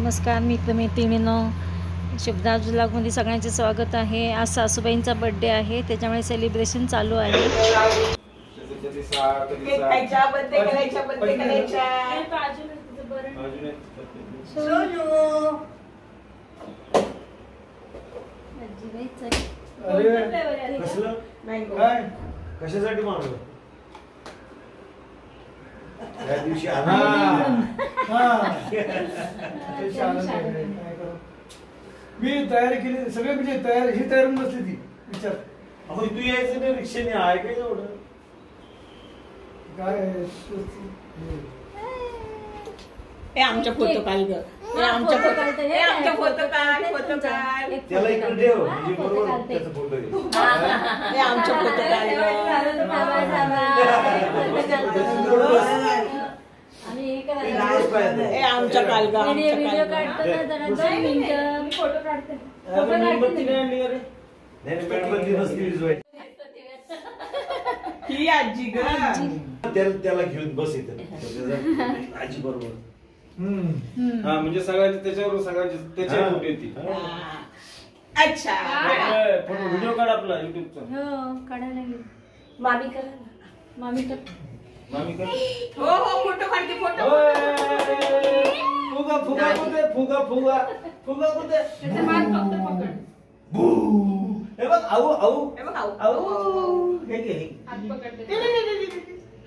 नमस्कार, मित्र मैत्रिणींनो, शुभदास व्लॉगमध्ये सगळ्यांचे स्वागत आहे। आज सासूबाईंचा बर्थडे आहे, त्याच्यामुळे सेलिब्रेशन चालू आहे। कशासाठी मागवलं त्या दिवशी मी तयारी केली सगळे, म्हणजे तयारी ही तयारी नसली ती विचार तू यायचं नाही रिक्षाने आहे काय एवढं काय आमच्या फोटो काढ ग, आमच्या फोटो काढ, फोटो काढ, त्याला इकडे ठेव म्हणजे बरोबर त्याचा फोटो घे। आमच्या फोटो काढ आमच्या काढ ग, व्हिडिओ काढतो ना जरा 2 मिनिटं फोटो काढते। मेणबत्ती नसली ही आजी ग, त्याला घेऊन बस इथं आजी बरोबर। हा म्हणजे सगळ्यांचे त्याच्यावर सगळ्यांचे त्याच्या फोटो येतील। अच्छा फोटो व्हिडिओ काढ आपला युट्यूबचा। हो काढायला गेली मामी कर, मामी कर, मामी कर। हो हो फोटो काढते, फोटो फुगा फुगा कुठे, फुगा फुगा फुगा कुठे, त्याचा मान फक्त पकड, बू हे बघ आऊ आऊ हे बघ आऊ आऊ हे घे हात पकडते,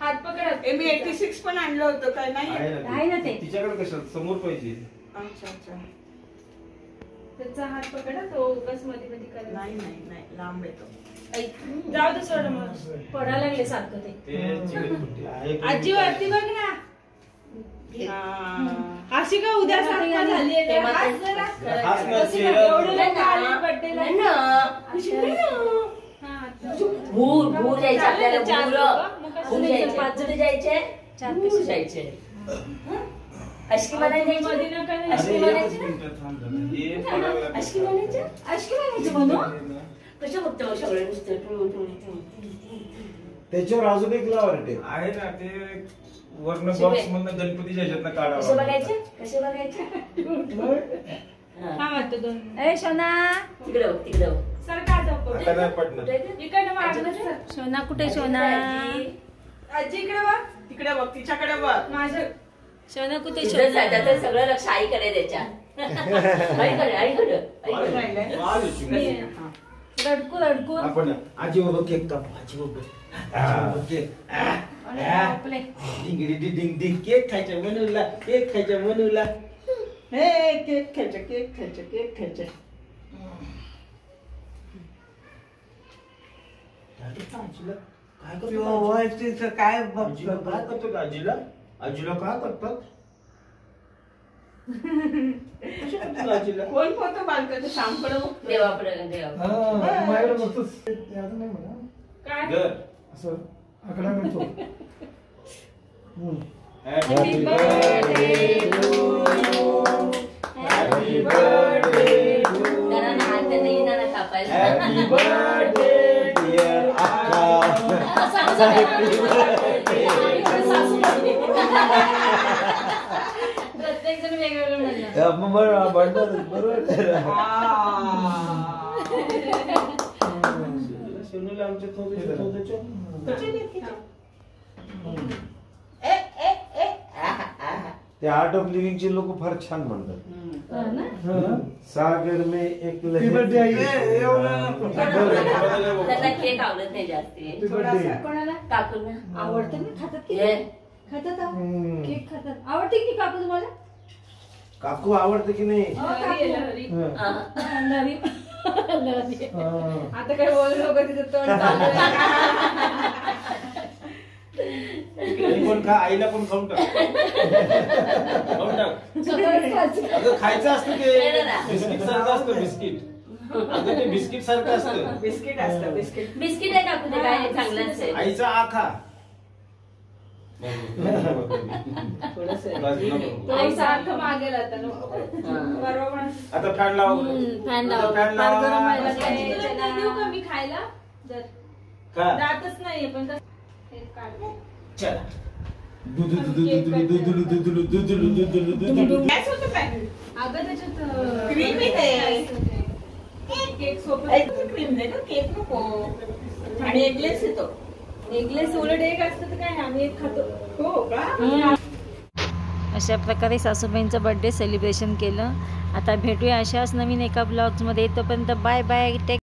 हात पकड। मी 86 पण आणलं होतं काय नाही आहे ना ते तिच्याकडे कशाला समोर पाहिजे। अच्छा अच्छा, त्याचा हात पकडा, तो बस मध्ये मध्ये कर। नाही नाही नाही, लांब येतो, जाऊ दे, सोड मग पडायला लागले सारखं ते ते चिकटपट्टी आहे का? आजी वरती बघ ना, अशी का उद्या सारखं झाली आहे तेव्हा आज ते- जरा हाच ना कशी चेहरा. एवढं लोकं आले बर्थडेला। भूर भूर जायचे आपल्याला, चार भूर लोकं, मग कसं भूर जायचं? जायचे, पाच जण जायचे, भूर जायचे, अशकी म्हणायचे, मध्ये नका नाही. अशकी अरे, म्हणायचे एकच ना? मिनिटं थांब जरा. हे पडावं लागेल. अशकी म्हणायचे, अशकी म्हणायची म्हणू कशा बघतो सगळे नुसतं टुळू टुळू टुळू. त्याच्यावर अजून एक लावा रे टेप। आहे ना ते वर्ण बॉक्स मधनं गणपतीच्या ह्याच्यातनं कसे काढावं बघायचे, कसे बघायचे, हा वाटतं 2 ए सोना, तिकडे बघ, तिकडे बघ. सारखं आता पकड. आता नाही पडणार। कुठे आहे ते? इकडनं मागलं सर. सोना कुठे सोना, आजी इकडे बघ, तिकडे बघ, तिच्याकडे बघ. माझ्या सोना कुठे तुझं सोना, सध्या सगळं लक्ष आईकडे त्याच्या, आईकडे आईकडे आईकडे. वाह, लक्ष्मी. रडकू रडकू आपण आजी बाबा केक कापू, आजी बाबा केक आपले डिंग डिंग डिंग केक खायचा मनूला, केक खायचा मनूला। हे केक खायचं, केक खायचं, केक खायचं. काय करतो काय करतो आजीला, आजीला काय करतात आजीला कोण फोटो बालकाचं शामकडे देवाकडे देवा. माझ्याकडे बघतोस याचं नाही म्हणा काय घर. असं आकडा मिळतो Happy birthday to you. Happy birthday to you. त्यांना हात नाही ना कापायला. Happy birthday dear Akka. प्रत्येक जण वेगवेगळं म्हणलं सोनूला आमच्या थोडं ते आर्ट ऑफ लिव्हिंग चे लोक फार छान म्हणतात। सागर में एक birthday आई. त्यांना केक आवडत नाही जास्ती. कोणाला काकूंना आवडतं ना, खातात की हे. खातात केक खातात, आवडते की काकू तुम्हाला? काकू आवडतं की नाही? लहरी आहे, लहरी. लहरी लहरी आता काय बोलू नको, तिचं तोंड चालू आहे. पण खा, आईला पण खाऊन टाक, खाऊन टाक। स्वतःच खायचं. अगं खायचं असतं ते, नाही ना. बिस्किट सारखं असतं बिस्किट, अगं ते बिस्किट सारखं असतं। बिस्किट असतं, बिस्किट बिस्किट आहे काकू, ते काय चांगलंच आहे. आईचा आखा आई सारखं मागेल आता नको. परवा पण आता फॅन लावा, फॅन लावा, फॅन फार गरम लावा। व्हायला आजी, लागलंय. तुला देऊ का मी खायला? जर का दातच नाहीये पण हे काढ. चला गॅस होतं काय अगं त्याच्यात क्रीम येते केक सोबत क्रीम दे ना केक नको आणि एगलेस येतो एगलेस उलट एक असतं तर काय आम्ही एक खातो. हो का अशा प्रकारे सासूबाईंचा बर्थडे सेलिब्रेशन केलं. आता भेटूया अशाच नवीन एका ब्लॉग्समध्ये. तोपर्यंत बाय बाय. टेक